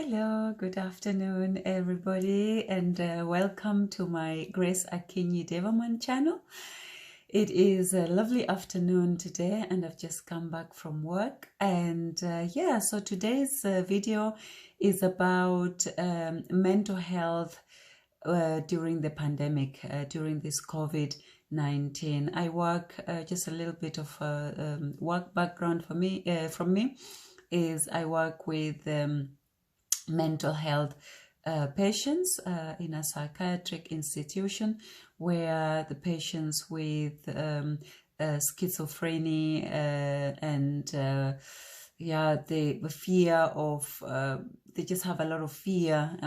Hello, good afternoon, everybody, and welcome to my G.R.A.C.E Devaman channel. It is a lovely afternoon today, and I've just come back from work. And so today's video is about mental health during the pandemic, during this COVID-19. I work just a little bit of work background for me. From me is I work with mental health patients in a psychiatric institution where the patients with schizophrenia and the fear of they just have a lot of fear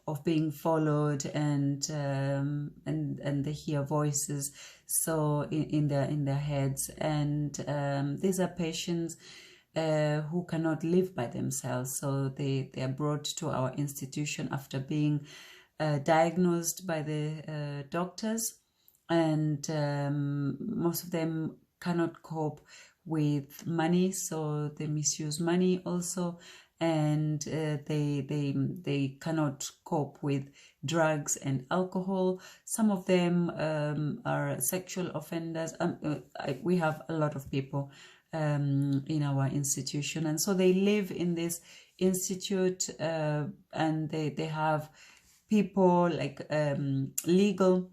of being followed, and they hear voices in their heads, and these are patients who cannot live by themselves. So they are brought to our institution after being diagnosed by the doctors, and most of them cannot cope with money, so they misuse money also, and they cannot cope with drugs and alcohol. Some of them are sexual offenders. We have a lot of people in our institution, and so they live in this institute, and they have people like legal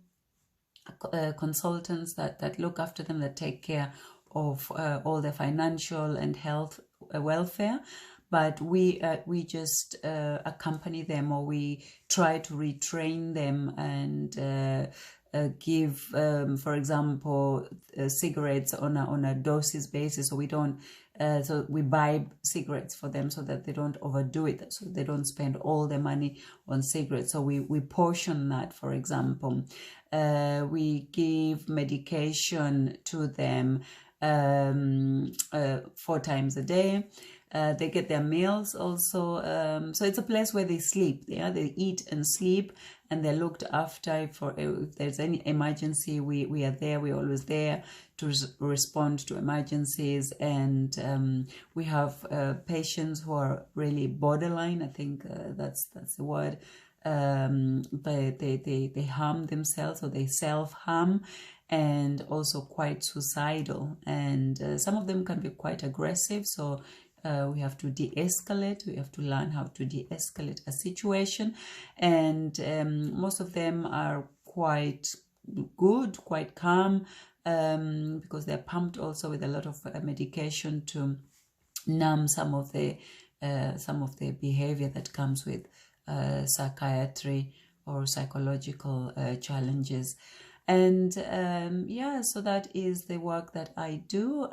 consultants that look after them, that take care of all their financial and health welfare. But we just accompany them, or we try to retrain them and give, for example, cigarettes on a doses basis. So we don't, so we buy cigarettes for them so that they don't overdo it, so they don't spend all their money on cigarettes. So we portion that, for example. We give medication to them 4 times a day. They get their meals also. So it's a place where they sleep. They eat and sleep, and they're looked after. If there's any emergency, we are there. We're always there to respond to emergencies. And we have patients who are really borderline. I think that's the word. They harm themselves, or they self-harm, and also quite suicidal. And some of them can be quite aggressive. So we have to de-escalate. We have to learn how to de-escalate a situation. And most of them are quite good, quite calm, because they're pumped also with a lot of medication to numb some of the behavior that comes with psychiatry or psychological challenges. And so that is the work that I do.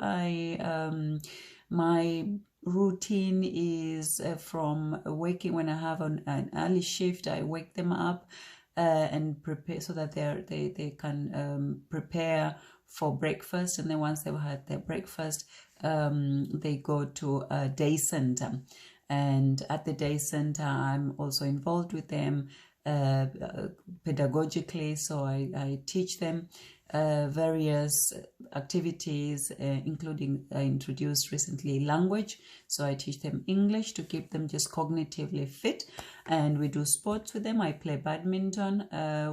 My routine is from waking, when I have an early shift, I wake them up and prepare so that they can prepare for breakfast. And then once they've had their breakfast, they go to a day center. And at the day center, I'm also involved with them pedagogically. So I teach them various activities, including I introduced recently language. So I teach them English to keep them just cognitively fit, and we do sports with them. I play badminton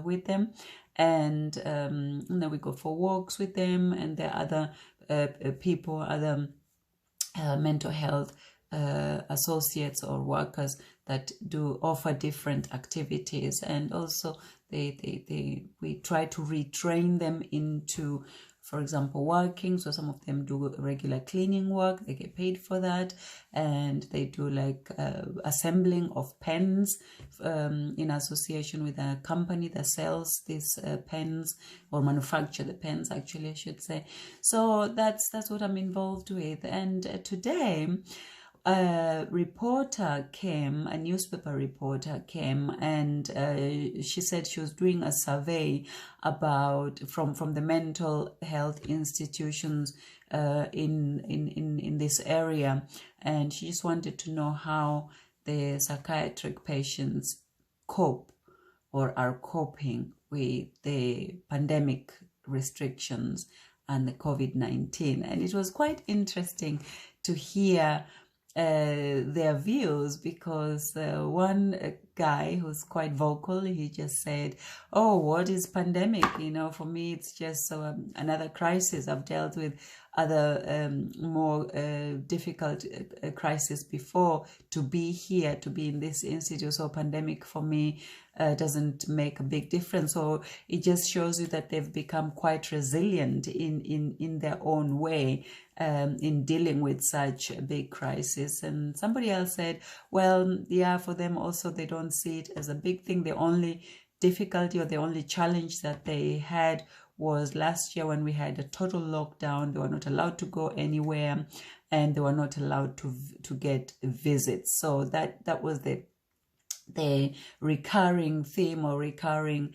with them, and then we go for walks with them. And there are other people, other mental health associates or workers that do offer different activities. And also we try to retrain them into, for example, working. So some of them do regular cleaning work, they get paid for that, and they do like assembling of pens in association with a company that sells these pens, or manufacture the pens, actually I should say. So that's what I'm involved with. And today a newspaper reporter came, and she said she was doing a survey about from the mental health institutions in this area, and she just wanted to know how the psychiatric patients cope or are coping with the pandemic restrictions and the COVID-19. And it was quite interesting to hear their views, because one guy who's quite vocal, he just said, oh, what is pandemic? For me, it's just another crisis. I've dealt with other more difficult crisis before. To be here, to be in this institute, so pandemic for me doesn't make a big difference. So it just shows you that they've become quite resilient in their own way in dealing with such a big crisis. And somebody else said, well, yeah, for them also, they don't see it as a big thing. The only difficulty or the only challenge that they had was last year when we had a total lockdown. They were not allowed to go anywhere, and they were not allowed to get visits. So that was the recurring theme or recurring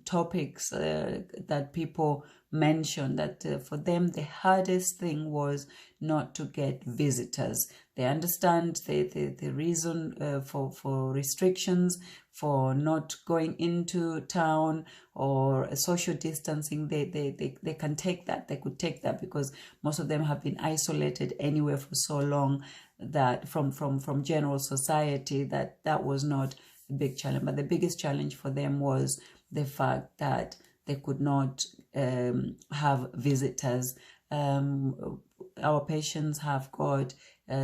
topics that people mentioned, that for them the hardest thing was not to get visitors. They understand the reason for restrictions, for not going into town or social distancing. They can take that. They could take that because most of them have been isolated anyway for so long that from general society that was not a big challenge. But the biggest challenge for them was the fact that they could not have visitors. Our patients have got,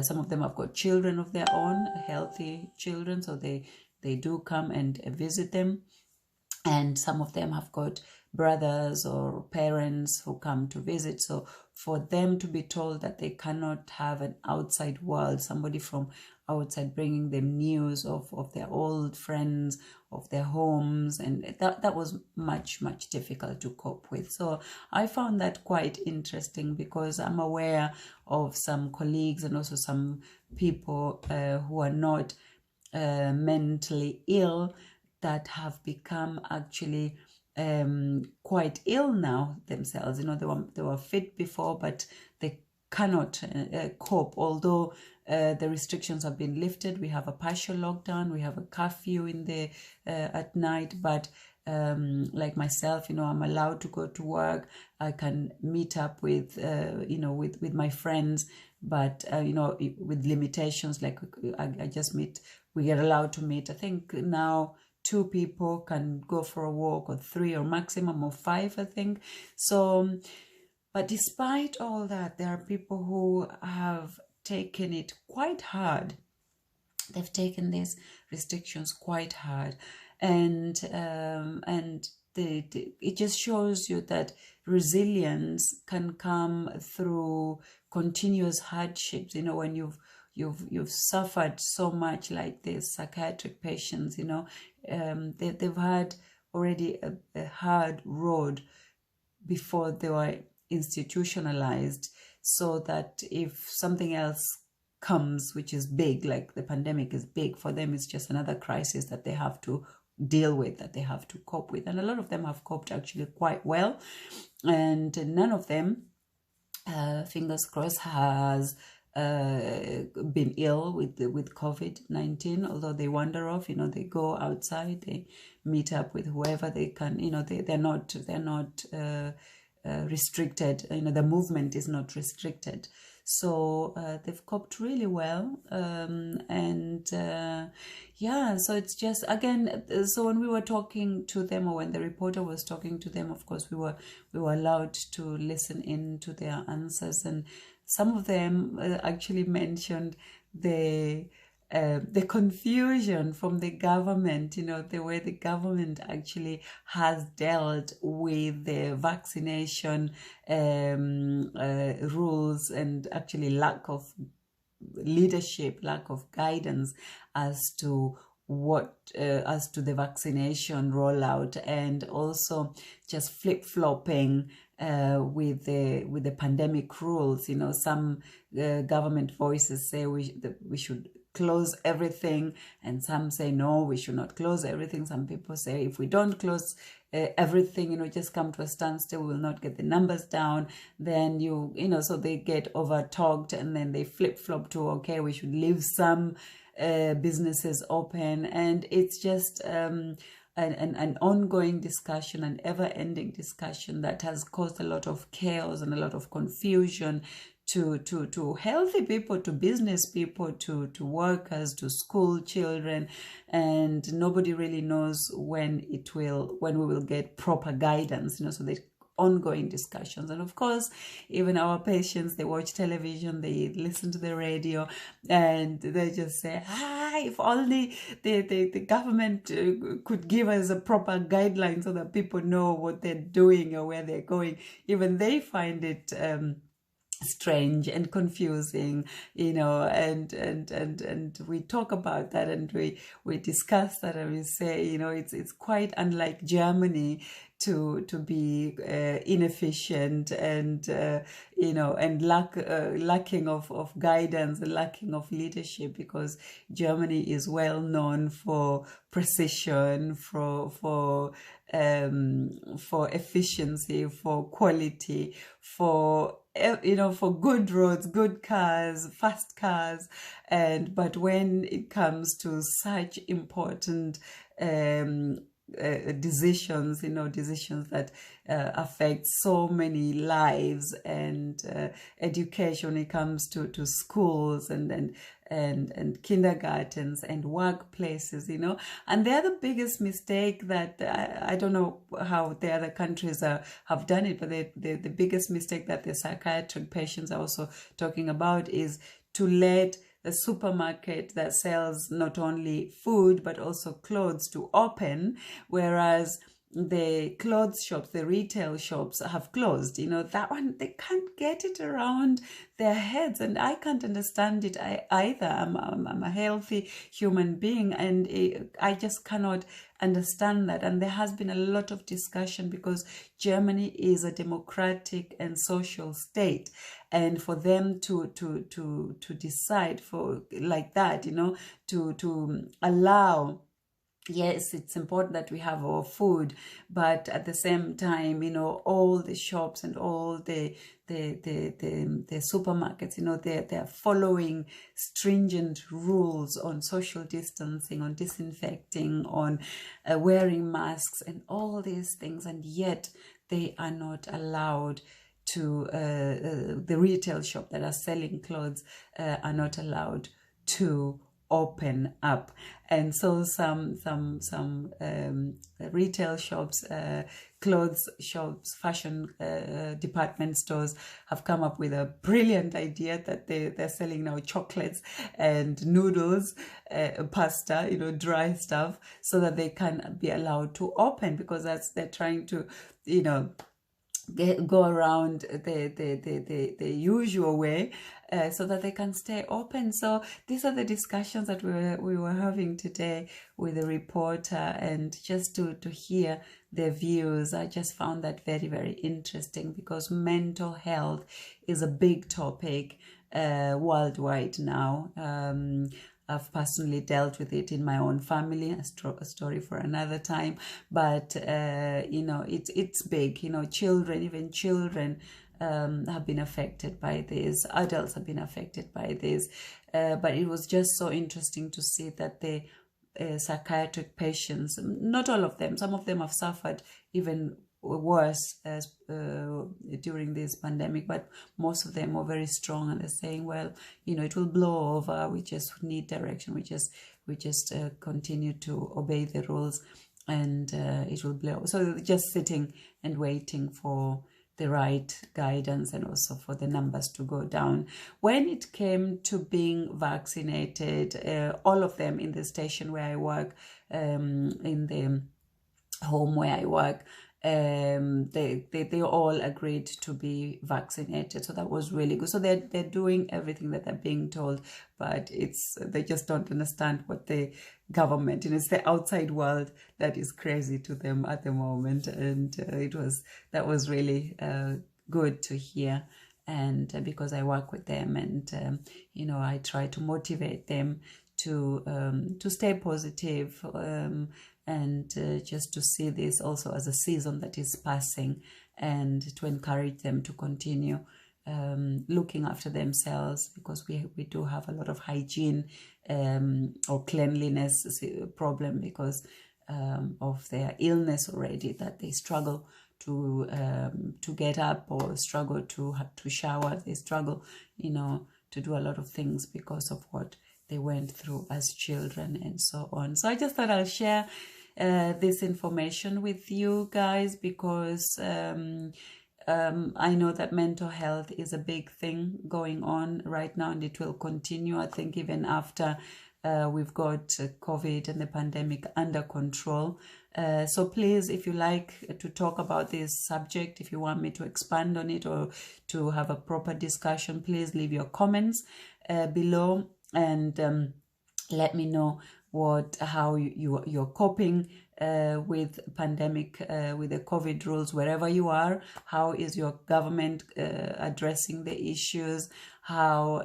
some of them have got children of their own, healthy children, so they do come and visit them. And some of them have got brothers or parents who come to visit. So for them to be told that they cannot have an outside world, somebody from outside bringing them news of their old friends, of their homes, and that was much difficult to cope with. So I found that quite interesting, because I'm aware of some colleagues and also some people who are not mentally ill that have become actually quite ill now themselves. They were fit before, but they cannot cope. Although the restrictions have been lifted, we have a partial lockdown, we have a curfew in the at night, but like myself, I'm allowed to go to work. I can meet up with with my friends, but with limitations. Like I just meet. We are allowed to meet. I think now 2 people can go for a walk, or 3, or maximum of 5, I think. So, but despite all that, there are people who have taken it quite hard. They've taken these restrictions quite hard, and it just shows you that resilience can come through continuous hardships. When you've suffered so much, like the psychiatric patients, they've had already a hard road before they were institutionalized, so that if something else comes, which is big, like the pandemic is big, for them it's just another crisis that they have to deal with, that they have to cope with. And a lot of them have coped actually quite well, and none of them, fingers crossed, has been ill with COVID-19, although they wander off. They go outside, they meet up with whoever they can. They're not restricted. The movement is not restricted. So they've coped really well, so it's just, again, so when we were talking to them, or when the reporter was talking to them, of course we were allowed to listen in to their answers, and some of them actually mentioned the confusion from the government, the way the government actually has dealt with the vaccination rules, and actually lack of leadership, lack of guidance as to the vaccination rollout, and also just flip-flopping with the pandemic rules. Some government voices say we should close everything, and some say no, we should not close everything. Some people say if we don't close everything, just come to a standstill, we will not get the numbers down. Then so they get over talked, and then they flip-flop to, okay, we should leave some businesses open. And it's just an ongoing discussion, an ever-ending discussion that has caused a lot of chaos and a lot of confusion to healthy people, to business people, to workers, to school children, and nobody really knows when we will get proper guidance, so the ongoing discussions. And of course, even our patients, they watch television, they listen to the radio, and they just say, if only the government could give us a proper guideline so that people know what they're doing or where they're going. Even they find it strange and confusing, and we talk about that, and we discuss that, and we say, it's quite unlike Germany to be inefficient and and lacking of guidance and lacking of leadership, because Germany is well known for precision, for efficiency, for quality, for good roads, good cars, fast cars, but when it comes to such important decisions, decisions that affect so many lives, and education, when it comes to schools and kindergartens and workplaces, and they're the biggest mistake that I don't know how the other countries have done it, but the biggest mistake that the psychiatric patients are also talking about is to let the supermarket that sells not only food but also clothes to open, whereas the clothes shops, the retail shops have closed. That one, they can't get it around their heads, and I can't understand it either. I'm a healthy human being, and I just cannot understand that. And there has been a lot of discussion, because Germany is a democratic and social state, and for them to decide for like that, to allow. Yes, it's important that we have our food, but at the same time, all the shops and all the supermarkets, they're following stringent rules on social distancing, on disinfecting, on wearing masks, and all these things, and yet they are not allowed to. The retail shop that are selling clothes are not allowed to open up, and so some retail shops, clothes shops, fashion department stores have come up with a brilliant idea that they're selling now chocolates and noodles, pasta, dry stuff, so that they can be allowed to open, because they're trying to go around the usual way, so that they can stay open. So these are the discussions that we were having today with the reporter, and just to hear their views, I just found that very, very interesting, because mental health is a big topic worldwide now. I've personally dealt with it in my own family, a story for another time. But, it's big. Even children have been affected by this. Adults have been affected by this. But it was just so interesting to see that the psychiatric patients, not all of them, some of them have suffered even worse during this pandemic, but most of them are very strong, and they're saying, well, it will blow over, we just need direction, we just continue to obey the rules, and it will blow. So just sitting and waiting for the right guidance, and also for the numbers to go down. When it came to being vaccinated, all of them in the station where I work, in the home where I work, they all agreed to be vaccinated, so that was really good. So they're doing everything that they're being told, but they just don't understand what the government, it's the outside world that is crazy to them at the moment. And that was really good to hear, and because I work with them, and I try to motivate them to stay positive, and just to see this also as a season that is passing, and to encourage them to continue looking after themselves, because we do have a lot of hygiene or cleanliness problem, because of their illness already, that they struggle to get up, or struggle to shower. They struggle, to do a lot of things because of what they went through as children and so on. So I just thought I'll share this information with you guys, because I know that mental health is a big thing going on right now, and it will continue, I think, even after we've got COVID and the pandemic under control. So please, if you like to talk about this subject, if you want me to expand on it or to have a proper discussion, please leave your comments below, and let me know how you're coping with pandemic, with the COVID rules, wherever you are. How is your government addressing the issues? How,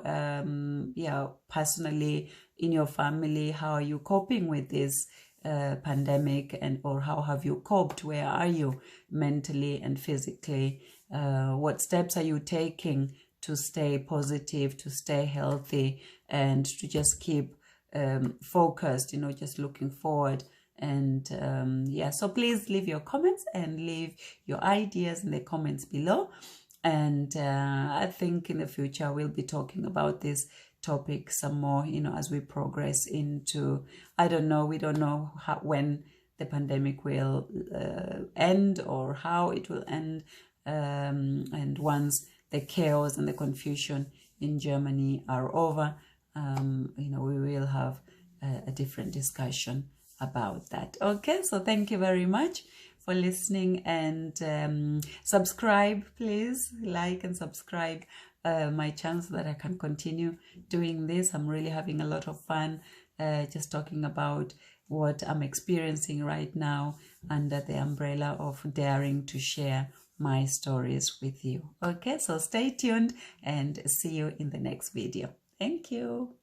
personally in your family, how are you coping with this pandemic, or how have you coped? Where are you mentally and physically? What steps are you taking to stay positive, to stay healthy, and to just keep focused, just looking forward? And so please leave your comments and leave your ideas in the comments below. And I think in the future we'll be talking about this topic some more, as we progress into, we don't know when the pandemic will end, or how it will end, and once the chaos and the confusion in Germany are over, we will have a different discussion about that. Okay, so thank you very much for listening, and subscribe, please. Like and subscribe my channel so that I can continue doing this. I'm really having a lot of fun just talking about what I'm experiencing right now under the umbrella of daring to share my stories with you. Okay, so stay tuned and see you in the next video. Thank you.